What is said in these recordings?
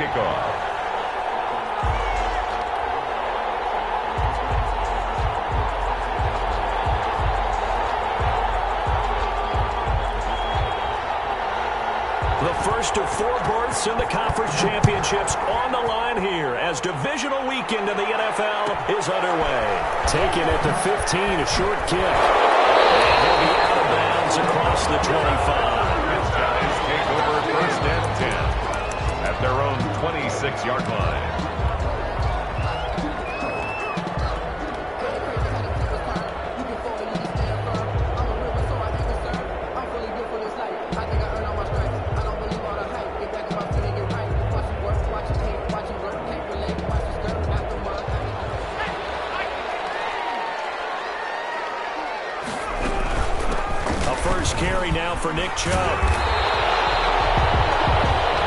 kickoff. The first of 4 berths in the conference championships on the line here as divisional weekend in the NFL is underway. Taken at the 15, a short kick. And he'll be out of bounds across the 25. This guy's kick over 1st and 10 at their own 26-yard line. First carry now for Nick Chubb.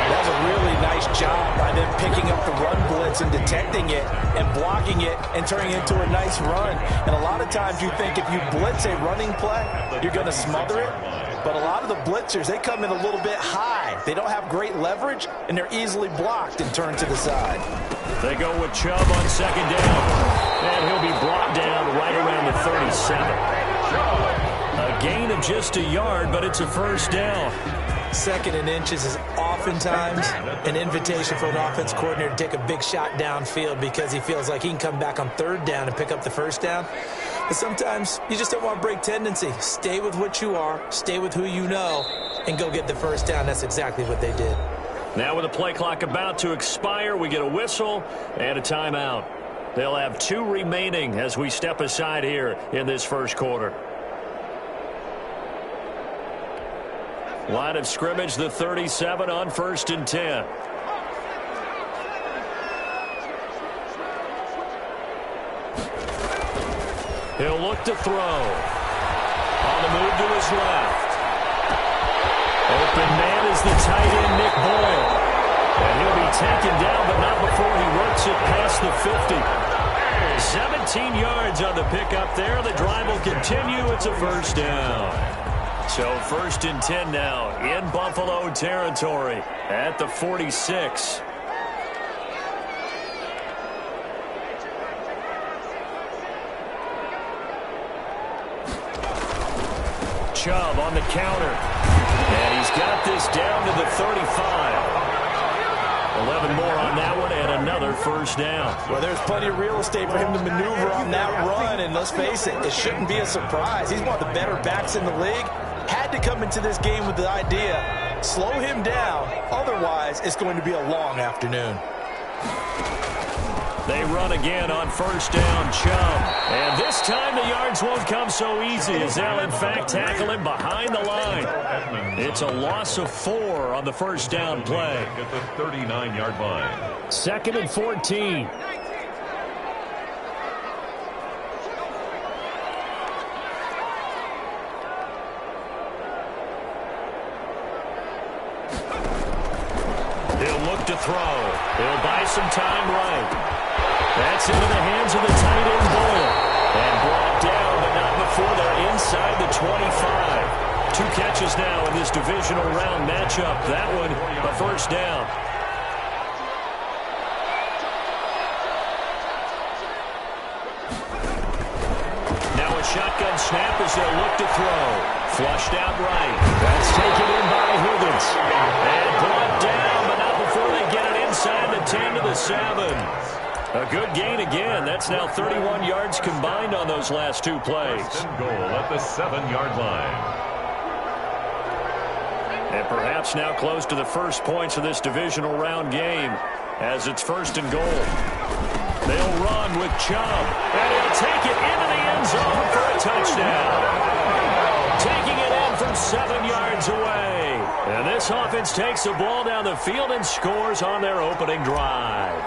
That was a really nice job by them picking up the run blitz and detecting it and blocking it and turning it into a nice run. And a lot of times you think if you blitz a running play, you're going to smother it. But a lot of the blitzers, they come in a little bit high. They don't have great leverage, and they're easily blocked and turned to the side. They go with Chubb on 2nd down. And he'll be brought down right around the 37. A gain of just a yard, but it's a first down. 2nd and inches is oftentimes an invitation for an offense coordinator to take a big shot downfield because he feels like he can come back on 3rd down and pick up the first down. But sometimes you just don't want to break tendency. Stay with what you are, stay with who you know, and go get the first down. That's exactly what they did. Now with the play clock about to expire, we get a whistle and a timeout. They'll have 2 remaining as we step aside here in this first quarter. Line of scrimmage, the 37 on 1st and 10. He'll look to throw. On the move to his left. Open man is the tight end, Nick Boyle. And he'll be taken down, but not before he works it past the 50. 17 yards on the pickup there. The drive will continue. It's a first down. So 1st and 10 now in Buffalo territory at the 46. Chubb on the counter. And he's got this down to the 35. 11 more on that one and another first down. Well, there's plenty of real estate for him to maneuver on that run. And let's face it, it shouldn't be a surprise. He's one of the better backs in the league. Had to come into this game with the idea, slow him down. Otherwise, it's going to be a long afternoon. They run again on 1st down, Chubb. And this time the yards won't come so easy as they'll, in fact, tackle him behind the line. It's a loss of 4 on the first down play. At the 39-yard line. 2nd and 14. He'll look to throw. He'll buy some time right. That's into the hands of the tight end, Boyle. And brought down, but not before they're inside the 25. 2 catches now in this divisional round matchup. That one, a first down. Now a shotgun snap as they'll look to throw. Flushed out right. That's taken in by Higgins. And brought down, but not before they get it inside the 10 to the 7. A good gain again. That's now 31 yards combined on those last 2 plays. First and goal at the 7-yard line. And perhaps now close to the first points of this divisional round game as it's 1st and goal. They'll run with Chubb. And he'll take it into the end zone for a touchdown. Taking it in from 7 yards away. And this offense takes the ball down the field and scores on their opening drive.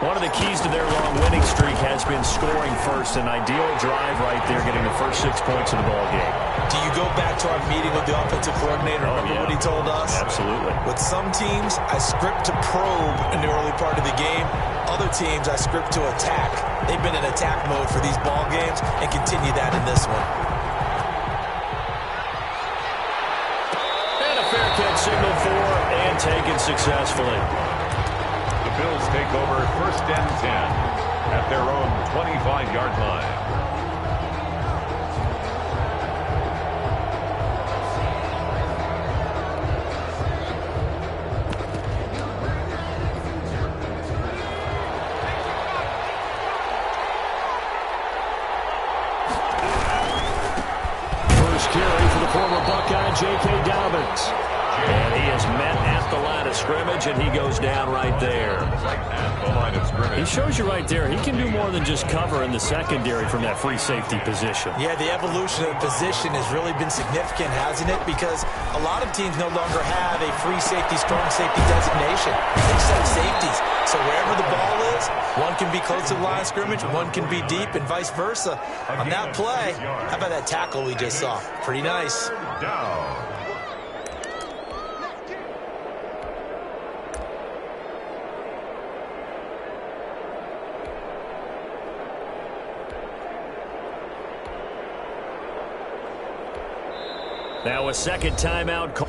One of the keys to their long winning streak has been scoring first. An ideal drive right there, getting the first 6 points of the ball game. Do you go back to our meeting with the offensive coordinator? Remember what he told us? Absolutely. With some teams, I script to probe in the early part of the game. Other teams, I script to attack. They've been in attack mode for these ball games and continue that in this one. And a fair catch signal for and taken successfully. Bills take over 1st and 10 at their own 25-yard line. J.K. Dobbins. And he is met at the line of scrimmage, and he goes down right there. At the line of scrimmage. He shows you right there he can do more than just cover in the secondary from that free safety position. Yeah, the evolution of the position has really been significant, hasn't it? Because a lot of teams no longer have a free safety, strong safety designation. They just have safeties. So wherever the ball is, one can be close to the line of scrimmage, one can be deep, and vice versa. On that play, how about that tackle we just saw? Pretty nice. Down. Now a second timeout call.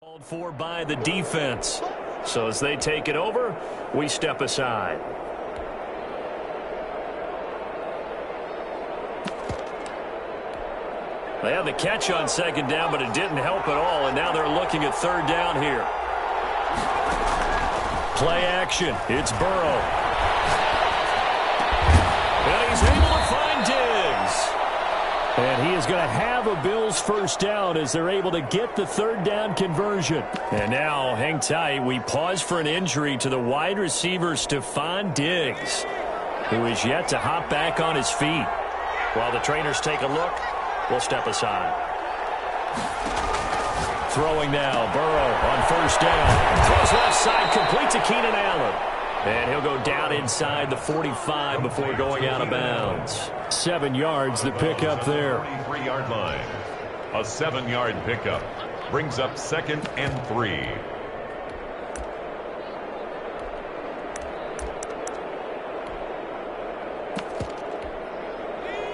Called for by the defense. So as they take it over, we step aside. They had the catch on second down, but it didn't help at all, and now they're looking at third down here. Play action. It's Burrow. And he's able to find Diggs. And he is going to have a Bills first down as they're able to get the third down conversion. And now, hang tight, we pause for an injury to the wide receiver Stephon Diggs, who is yet to hop back on his feet. While the trainers take a look, we'll step aside. Throwing now, Burrow on first down. Throws left side, complete to Keenan Allen. And he'll go down inside the 45 before going out of bounds. 7 yards, the pickup there. 23-yard line. A 7-yard pickup brings up 2nd and 3.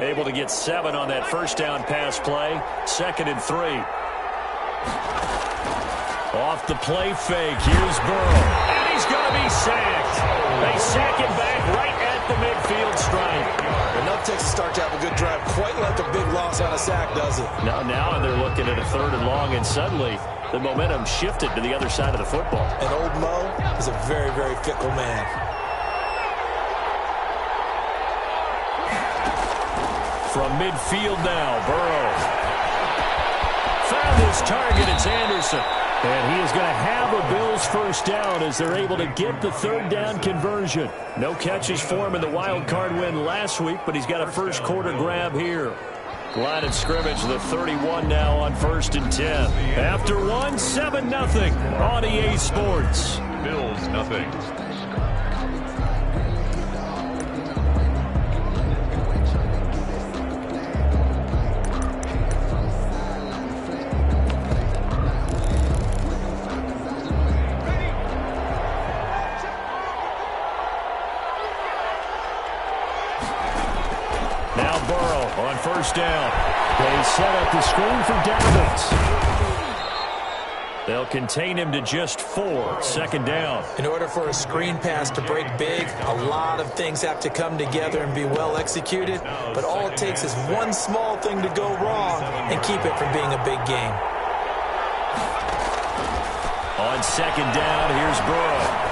Able to get 7 on that first down pass play. 2nd and 3. Off the play fake. Here's Burrow. And he's going to be sacked. They sack him back right at the midfield stripe. Enough takes to start to have a good drive. Quite like a big loss on a sack, does it? Now they're looking at a 3rd and long, and suddenly the momentum shifted to the other side of the football. And old Mo is a very, very fickle man. From midfield now, Burrow. Found his target, it's Anderson. And he is going to have a Bills first down as they're able to get the third down conversion. No catches for him in the wild card win last week, but he's got a first quarter grab here. Line of scrimmage, the 31 now on 1st and 10. After 1, 7-0 on EA Sports. Bills nothing. On first down, they set up the screen for Dobbins. They'll contain him to just 4. 2nd down. In order for a screen pass to break big, a lot of things have to come together and be well executed. But all it takes is one small thing to go wrong and keep it from being a big game. On 2nd down, here's Burrow.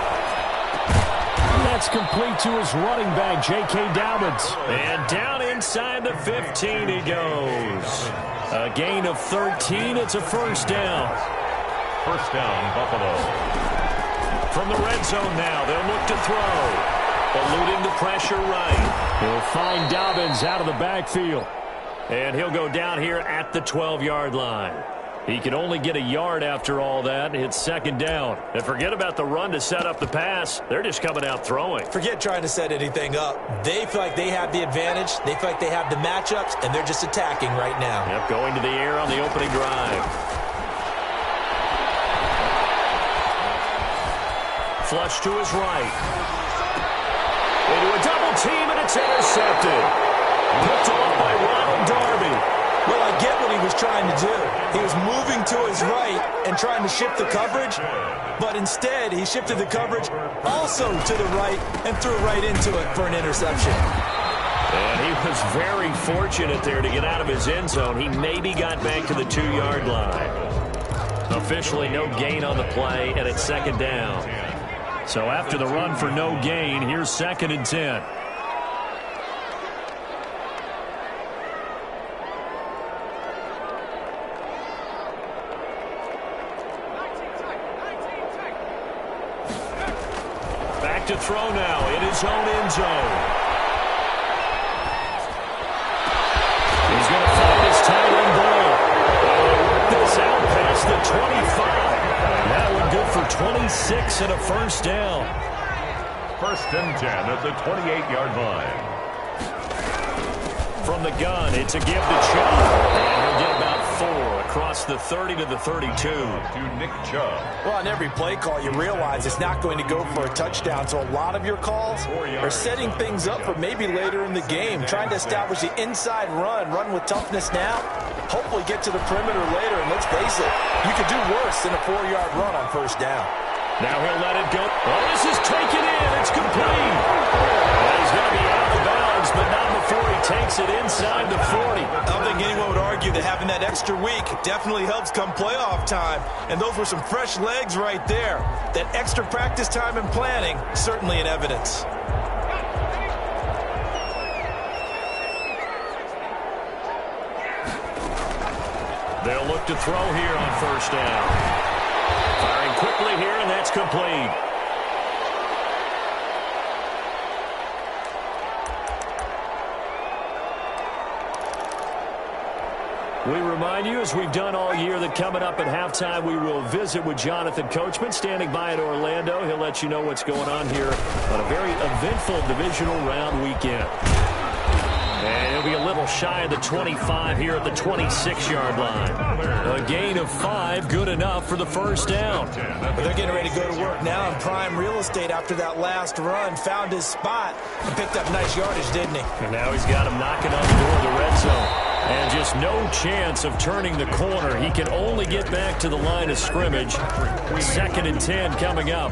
That's complete to his running back, J.K. Dobbins. And down inside the 15 he goes. A gain of 13. It's a first down. first down, Buffalo. From the red zone now, they'll look to throw. Eluding the pressure right. He'll find Dobbins out of the backfield. And he'll go down here at the 12-yard line. He can only get a yard after all that. It's second down. And forget about the run to set up the pass. They're just coming out throwing. Forget trying to set anything up. They feel like they have the advantage. They feel like they have the matchups, and they're just attacking right now. Yep, going to the air on the opening drive. Flush to his right. Into a double team, and it's intercepted. Picked off by Ronald Darby. Well, I get what he was trying to do. He was moving to his right and trying to shift the coverage, but instead he shifted the coverage also to the right and threw right into it for an interception. And he was very fortunate there to get out of his end zone. He maybe got back to the 2-yard line. Officially no gain on the play, and it's second down. So after the run for no gain, here's 2nd and 10. Back to throw now in his own end zone. He's going to find his tight end ball. Work this out past the 25. That one good for 26 and a first down. First and 10 at the 28-yard line. From the gun, it's a give to Chubb. And he'll get about 4 across the 30 to the 32. To Nick Chubb. Well, on every play call, you realize it's not going to go for a touchdown. So a lot of your calls are setting things up for maybe later in the game, trying to establish the inside run with toughness now. Hopefully get to the perimeter later, and let's face it, you could do worse than a 4-yard run on first down. Now he'll let it go. Oh, this is taken in. It's complete. Well, he's going to be out of bounds, but not before he takes it inside the 40. I don't think anyone would argue that having that extra week definitely helps come playoff time. And those were some fresh legs right there. That extra practice time and planning, certainly in evidence. They'll look to throw here on first down. Firing quickly here, and that's complete. We remind you, as we've done all year, that coming up at halftime, we will visit with Jonathan Coachman, standing by in Orlando. He'll let you know what's going on here on a very eventful divisional round weekend. And he'll be a little shy of the 25 here at the 26-yard line. A gain of 5, good enough for the first down. But they're getting ready to go to work now in prime real estate after that last run. Found his spot and picked up nice yardage, didn't he? And now he's got him knocking on the door of the red zone. And just no chance of turning the corner. He can only get back to the line of scrimmage. 2nd and 10 coming up.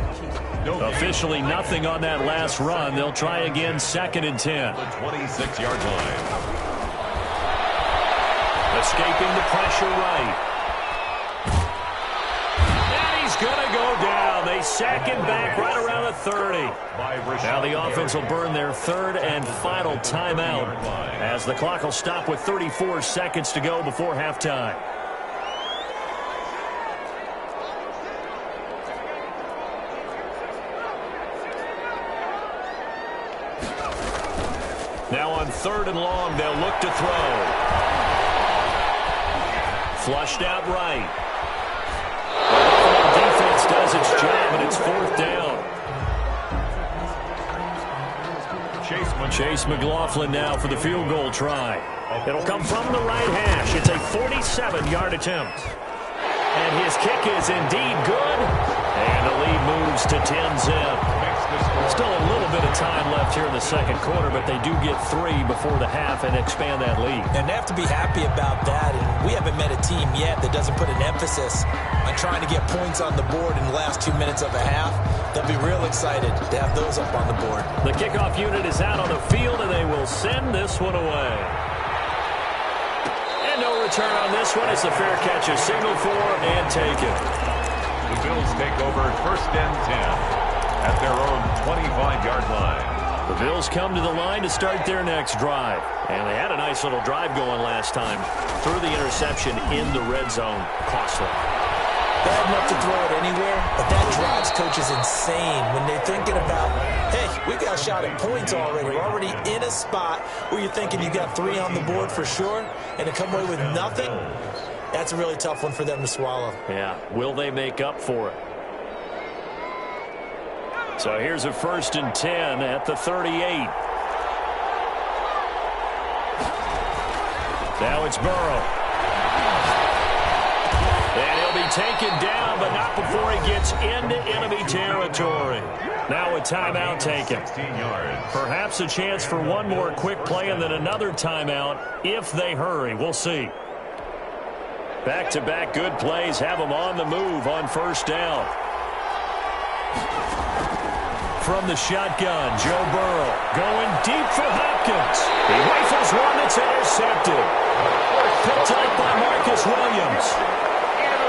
Officially nothing on that last run. They'll try again, 2nd and 10. The 26-yard line. Escaping the pressure right. And he's going to go down. They sack him back right around the 30. Now the offense will burn their 3rd and final timeout as the clock will stop with 34 seconds to go before halftime. Now on 3rd and long, they'll look to throw. Flushed out right. The defense does its job, and it's 4th down. Chase McLaughlin now for the field goal try. It'll come from the right hash. It's a 47-yard attempt. And his kick is indeed good. And the lead moves to 10-zip. Still a little bit of time left here in the second quarter, but they do get 3 before the half and expand that lead. And they have to be happy about that. And we haven't met a team yet that doesn't put an emphasis on trying to get points on the board in the last 2 minutes of a half. They'll be real excited to have those up on the board. The kickoff unit is out on the field, and they will send this one away. And no return on this one. It's a fair catch, a signal for and taken. The Bills take over 1st and 10 at their own 25-yard line. The Bills come to the line to start their next drive. And they had a nice little drive going last time. Threw the interception in the red zone. Costly. bad enough to throw it anywhere, but that drives coaches insane when they're thinking about, hey, we got a shot at points already. We're already in a spot where you're thinking you got 3 on the board for sure, and to come away with nothing, that's a really tough one for them to swallow. Yeah, will they make up for it? So here's a 1st and 10 at the 38. Now it's Burrow. And he'll be taken down, but not before he gets into enemy territory. Now a timeout taken. Perhaps a chance for one more quick play and then another timeout if they hurry. We'll see. Back-to-back good plays have them on the move on 1st down. From the shotgun, Joe Burrow going deep for Hopkins. He rifles one that's intercepted. Picked up by Marcus Williams.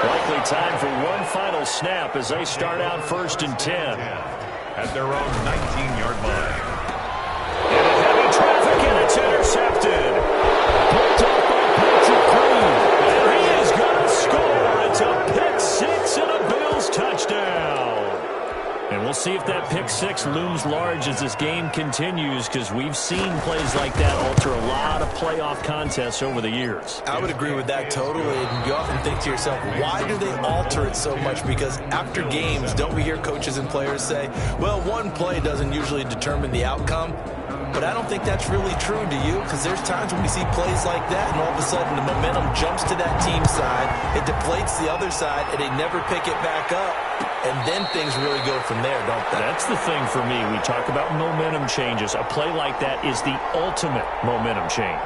Likely time for one final snap as they start out 1st and 10. At their own 19-yard line. Into heavy traffic, and it's intercepted. Picked up by Patrick Queen. And he is going to score. It's a pick 6 and a Bills touchdown. And we'll see if that pick 6 looms large as this game continues, because we've seen plays like that alter a lot of playoff contests over the years. I would agree with that totally. And you often think to yourself, why do they alter it so much? Because after games, don't we hear coaches and players say, well, one play doesn't usually determine the outcome? But I don't think that's really true, do you? Because there's times when we see plays like that, and all of a sudden the momentum jumps to that team side, it deflates the other side, and they never pick it back up. And then things really go from there, don't they? That's the thing for me. We talk about momentum changes. A play like that is the ultimate momentum change.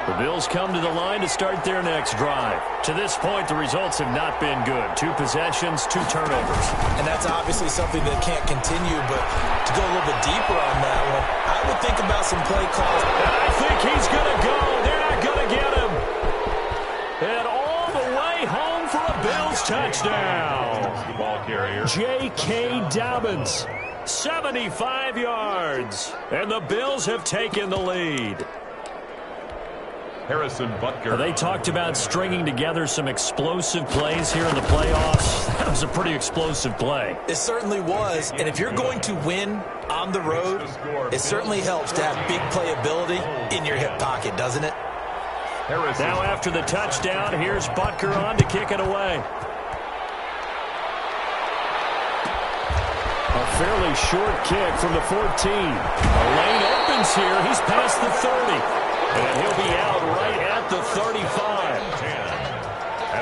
The Bills come to the line to start their next drive. To this point, the results have not been good. 2 possessions, 2 turnovers. And that's obviously something that can't continue, but to go a little bit deeper on that one, I would think about some play calls. And I think he's going to go. They're not going to get him. And all the way home for a Bills touchdown. Ball carrier. J.K. Dobbins, 75 yards. And the Bills have taken the lead. Harrison Butker. They talked about stringing together some explosive plays here in the playoffs. That was a pretty explosive play. It certainly was. And if you're going to win on the road, it certainly helps to have big playability in your hip pocket, doesn't it? Now after the touchdown, here's Butker on to kick it away. A fairly short kick from the 14. A lane opens here. He's past the 30. And he'll be out right at the 35.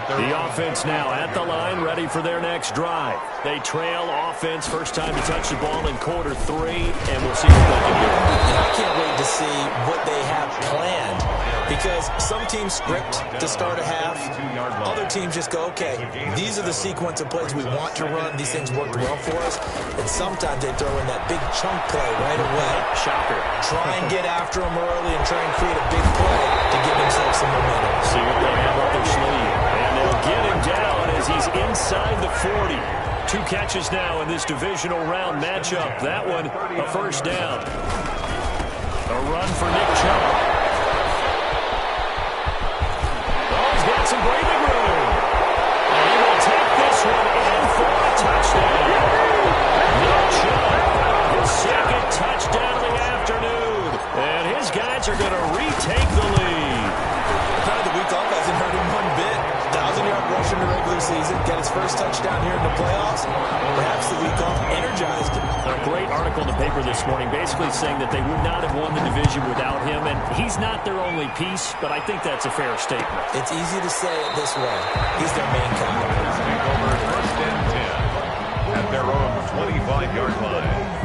The offense now at the line, ready for their next drive. They trail offense, first time to touch the ball in quarter 3, and we'll see what they can do. And I can't wait to see what they have planned, because some teams script to start a half. Other teams just go, okay, these are the sequence of plays we want to run. These things worked well for us. And sometimes they throw in that big chunk play right away. Shocker. Try and get after them early and try and create a big play to give themselves some momentum. See what they have up their sleeve. And they'll get him down as he's inside the 40. 2 catches now in this divisional round matchup. That one, a first down. A run for Nick Chubb. Oh, he's got some breathing room. And he will take this one in for a touchdown. Nick Chubb, his 2nd touchdown of the afternoon. And his guys are going to retake the lead. Kind of the week off hasn't hurt him one bit. 1,000-yard rush in the regular season, get his first touchdown here in the playoffs. Perhaps the week off energized him. A great article in the paper this morning basically saying that they would not have won the division without him, and he's not their only piece, but I think that's a fair statement. It's easy to say it this way. He's their main guy. Take over 1st and 10 at their own 25-yard line.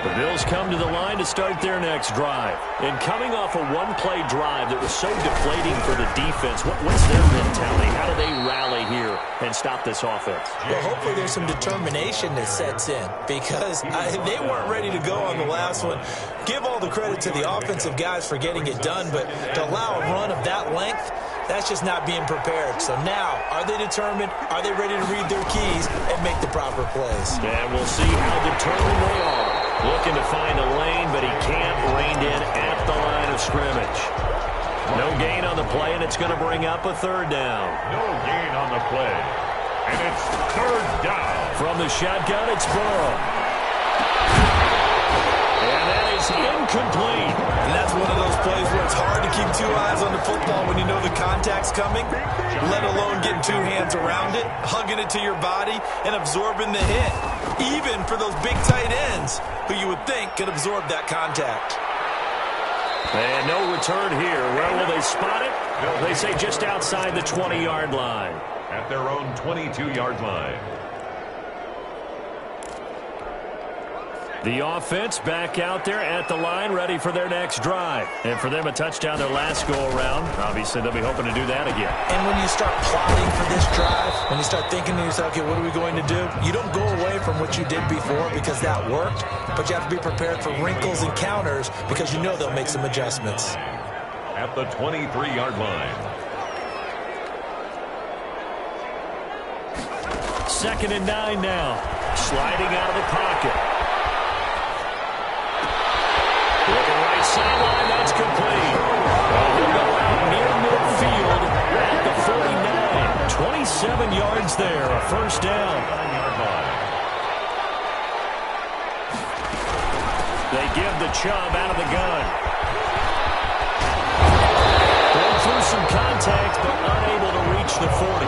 The Bills come to the line to start their next drive. And coming off a one-play drive that was so deflating for the defense, what's their mentality? How do they rally here and stop this offense? Well, hopefully there's some determination that sets in, because they weren't ready to go on the last one. Give all the credit to the offensive guys for getting it done, but to allow a run of that length, that's just not being prepared. So now, are they determined? Are they ready to read their keys and make the proper plays? And we'll see how determined they are. Looking to find a lane, but he can't. Reined in at the line of scrimmage. No gain on the play, and it's going to bring up a third down. No gain on the play. And it's third down. From the shotgun, it's Burrow. And that is incomplete. And that's one of those plays where it's hard to keep two eyes on the football when you know the contact's coming, let alone getting two hands around it, hugging it to your body, and absorbing the hit. Even for those big tight ends who you would think could absorb that contact. And no return here. Where will they spot it? They say just outside the 20-yard line. At their own 22-yard line. The offense back out there at the line, ready for their next drive. And for them, a touchdown their last go-around. Obviously, they'll be hoping to do that again. And when you start plotting for this drive, when you start thinking to yourself, okay, what are we going to do? You don't go away from what you did before because that worked, but you have to be prepared for wrinkles and counters because you know they'll make some adjustments. At the 23-yard line. 2nd and 9 now. Sliding out of the pocket. Looking right sideline, that's complete. Well, he'll go out near midfield at the 49. 27 yards there, a first down. They give the Chubb out of the gun. Going through some contact, but unable to reach the 40.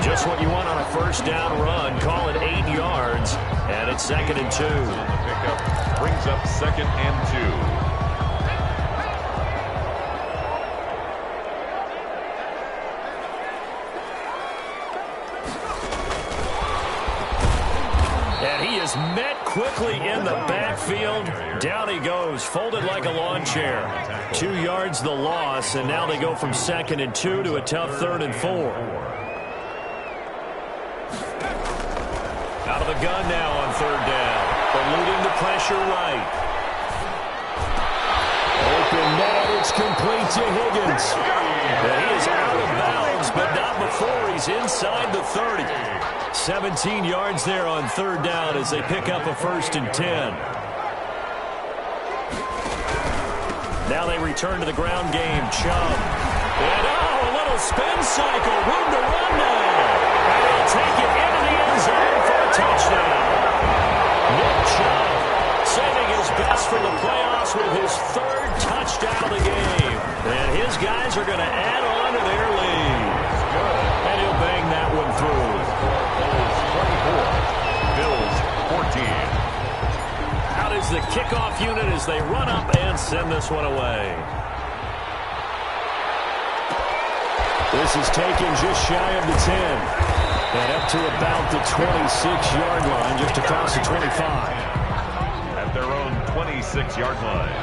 Just what you want on a first down run. Call it 8 yards, and it's 2nd and 2. Pickup brings up 2nd and 2. And he is met quickly in the backfield. Down he goes, folded like a lawn chair. 2 yards the loss, and now they go from 2nd and 2 to a tough 3rd and 4. Out of the gun now on 3rd down. Eluding the pressure right. Open net, it's complete to Higgins. And he is out of bounds, but not before he's inside the 30. 17 yards there on 3rd down as they pick up a 1st and 10. Now they return to the ground game. Chubb. And a little spin cycle. Room to run now. And he'll take it into the end zone for a touchdown. Nick Chubb saving his best for the playoffs with his 3rd touchdown of the game. And his guys are going to add on to their lead. And he'll bang that one through. Bills 14. Out is the kickoff unit as they run up and send this one away. This is taken just shy of the 10. And up to about the 26-yard line, just across the 25. At their own 26-yard line.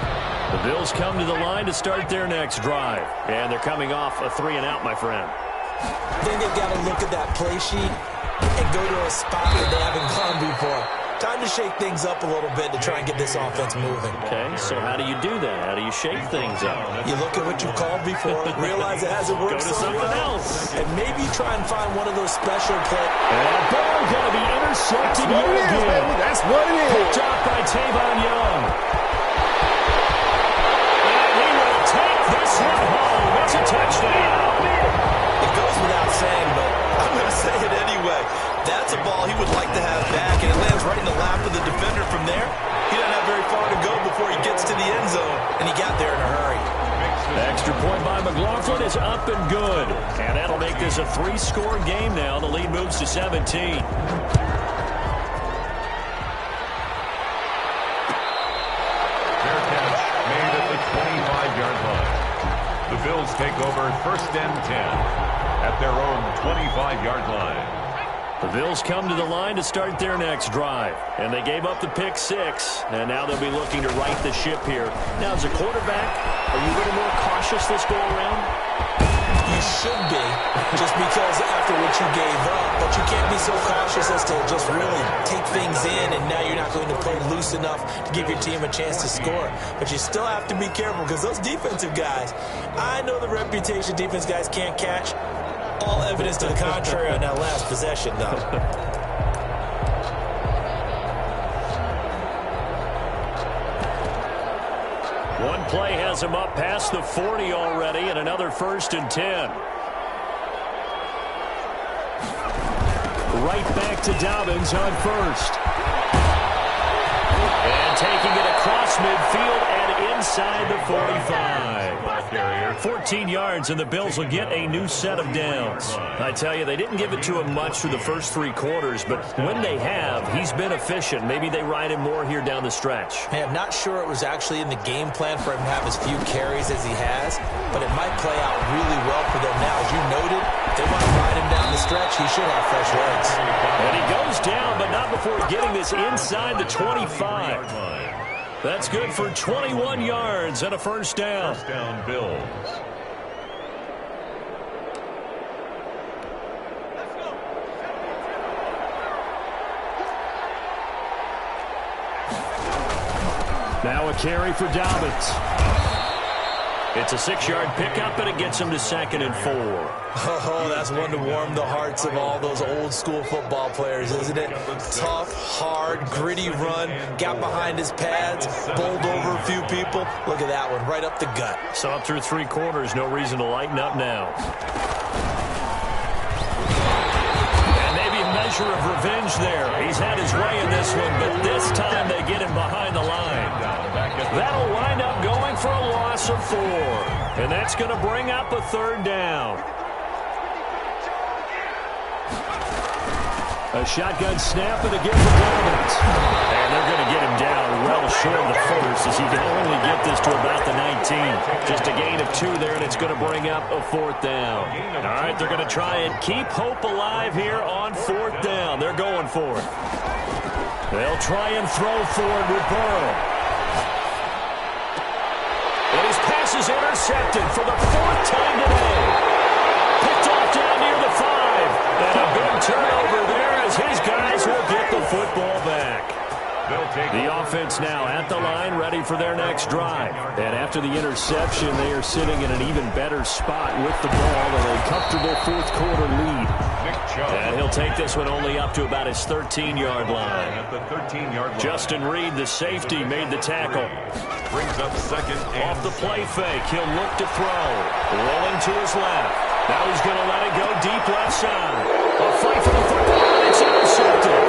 The Bills come to the line to start their next drive. And they're coming off a 3-and-out, my friend. I think they've got to look at that play sheet and go to a spot that they haven't gone before. Time to shake things up a little bit to try and get this offense moving. Okay, so how do you do that? How do you shake things up? You look at what you called before, realize it hasn't worked Go to something else. and maybe try and find one of those special plays. And the ball going to be intercepted yet again. That's what it is. Picked off by Tavon Young. And he will take this one home. It's a touchdown. It goes without saying, but I'm going to say it anyway. That's a ball he would like to have back, and it lands right in the lap of the defender from there. He doesn't have very far to go before he gets to the end zone, and he got there in a hurry. Extra point by McLaughlin is up and good. And that'll make this a 3-score game now. The lead moves to 17. Fair catch made at the 25-yard line. The Bills take over 1st and 10 at their own 25-yard line. The Bills come to the line to start their next drive. And they gave up the pick 6. And now they'll be looking to right the ship here. Now, as a quarterback, are you a little more cautious this go-around? You should be, just because after what you gave up. But you can't be so cautious as to just really take things in, and now you're not going to play loose enough to give your team a chance to score. But you still have to be careful, because those defensive guys, I know the reputation defense guys can't catch. All evidence to the contrary on that last possession, though. One play has him up past the 40 already, and another 1st and 10. Right back to Dobbins on 1st. And taking it across midfield and inside the 45. 14 yards, and the Bills will get a new set of downs. I tell you, they didn't give it to him much through the first 3 quarters, but when they have, he's been efficient. Maybe they ride him more here down the stretch. Hey, I'm not sure it was actually in the game plan for him to have as few carries as he has, but it might play out really well for them now. As you noted, if they want to ride him down the stretch, he should have fresh legs. And he goes down, but not before getting this inside the 25. That's good for 21 yards and a 1st down. 1st down, Bills. Now a carry for Dobbins. It's a 6-yard pickup, and it gets him to 2nd and 4. Oh, that's one to warm the hearts of all those old-school football players, isn't it? Tough, hard, gritty run, got behind his pads, bowled over a few people. Look at that one, right up the gut. So up through 3 quarters, no reason to lighten up now. And maybe a measure of revenge there. He's had his way in this one, but this time they get him behind the line. That'll wind up going for a loss of 4. And that's going to bring up a 3rd down. A shotgun snap and again for Dobbins. And they're going to get him down well short of the 1st as he can only get this to about the 19. Just a gain of 2 there, and it's going to bring up a 4th down. All right, they're going to try and keep hope alive here on 4th down. They're going for it. They'll try and throw forward with Burrow. And his pass is intercepted for the 4th time today. Picked off down near the 5. And a big turnover there as his guys will get the football back. The offense now at the line, ready for their next drive. And after the interception, they are sitting in an even better spot with the ball and a comfortable 4th quarter lead. And he'll take this one only up to about his 13-yard line. At the 13-yard line. Justin Reed, the safety, made the tackle. Brings up 2nd and Off the play fake, he'll look to throw. Rolling to his left. Now he's going to let it go deep left side. A fight for the football, and it's intercepted.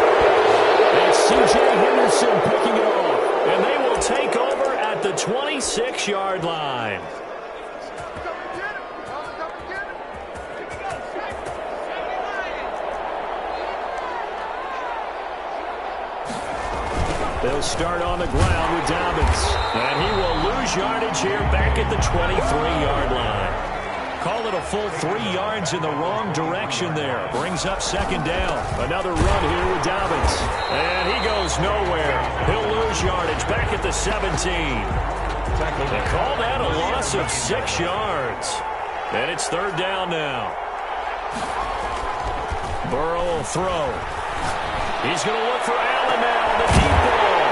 It's C.J. Henderson picking it off. And they will take over at the 26-yard line. They'll start on the ground with Dobbins. And he will lose yardage here back at the 23-yard line. Call it a full 3 yards in the wrong direction there. Brings up 2nd down. Another run here with Dobbins. And he goes nowhere. He'll lose yardage back at the 17. They call that a loss of 6 yards. And it's 3rd down now. Burrow will throw. He's going to look for Allen now on the deep ball.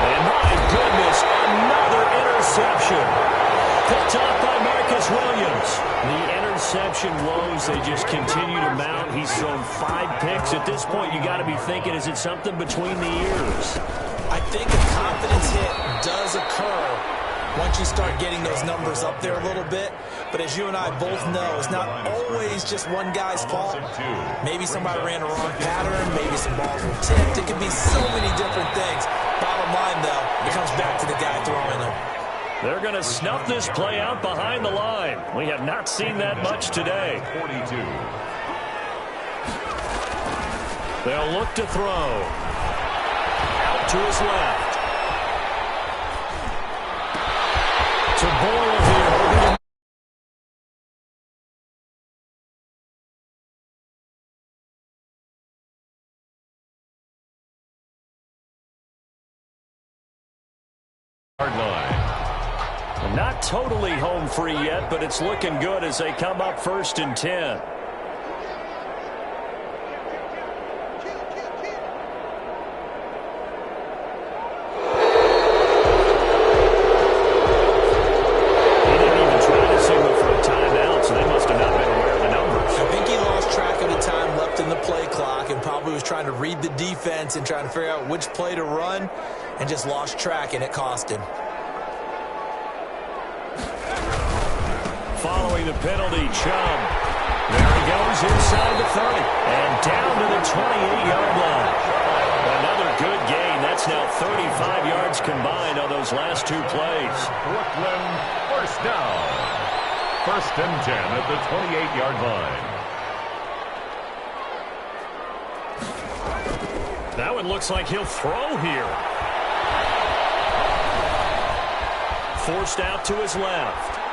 And my goodness, another interception. Picked off by Marcus Williams. The interception woes, they just continue to mount. He's thrown 5 picks. At this point, you got to be thinking, is it something between the ears? I think a confidence hit does occur once you start getting those numbers up there a little bit. But as you and I both know, it's not always just one guy's fault. Maybe somebody ran a wrong pattern. Maybe some balls were tipped. It could be so many different things. Bottom line, though, it comes back to the guy throwing them. They're going to snuff this play out behind the line. We have not seen that much today. 42. They'll look to throw. Out to his left. To Boyle here. Hard line. Not totally home free yet, but it's looking good as they come up 1st and 10. He didn't even try to signal for a timeout, so they must have not been aware of the numbers. I think he lost track of the time left in the play clock and probably was trying to read the defense and trying to figure out which play to run and just lost track, and it cost him. following the penalty. Chubb. There he goes inside the 30. And down to the 28-yard line. Another good gain. That's now 35 yards combined on those last two plays. Brooklyn, first down. First and 10 at the 28-yard line. That one looks like he'll throw here. Forced out to his left.